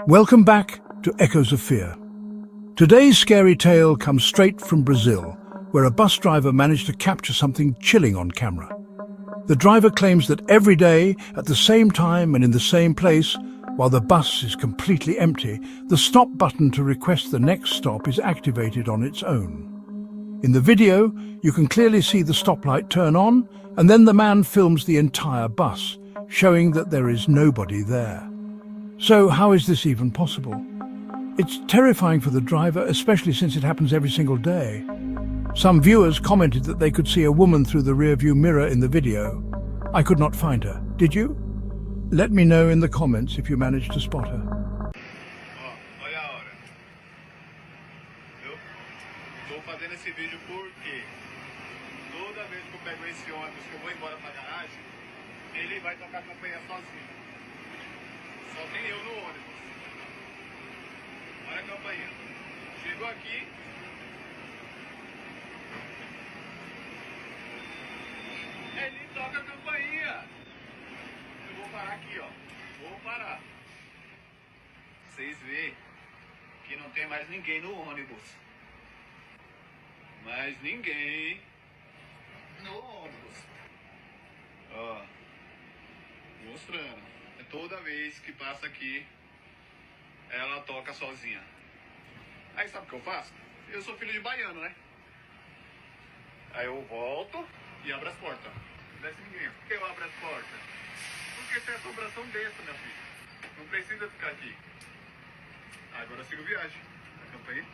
Welcome back to Echoes of Fear. Today's scary tale comes straight from Brazil, where a bus driver managed to capture something chilling on camera. The driver claims that every day, at the same time and in the same place, while the bus is completely empty, the stop button to request the next stop is activated on its own. In the video, you can clearly see the stoplight turn on, and then the man films the entire bus, showing that there is nobody there. So how is this even possible? It's terrifying for the driver, especially since it happens every single day. Some viewers commented that they could see a woman through the rearview mirror in the video. I could not find her. Did you? Let me know in the comments if you managed to spot her. Olha a hora. Eu tô fazendo esse vídeo porque toda vez que eu pego esse ônibus que eu vou embora pra garagem, ele vai tocar a campanha sozinho. Só tem eu no ônibus. Olha a campainha. Chegou aqui. Ele toca a campainha. Eu vou parar aqui, ó. Vou parar. Vocês veem que não tem mais ninguém no ônibus. Mais ninguém no ônibus. Ó. Mostrando. Toda vez que passa aqui, ela toca sozinha. Aí sabe o que eu faço? Eu sou filho de baiano, né? Aí eu volto e abro as portas. Não desce ninguém. Por que eu abro as portas? Porque tem assombração dessa, minha filha. Não precisa ficar aqui. Agora eu sigo viagem. A campainha.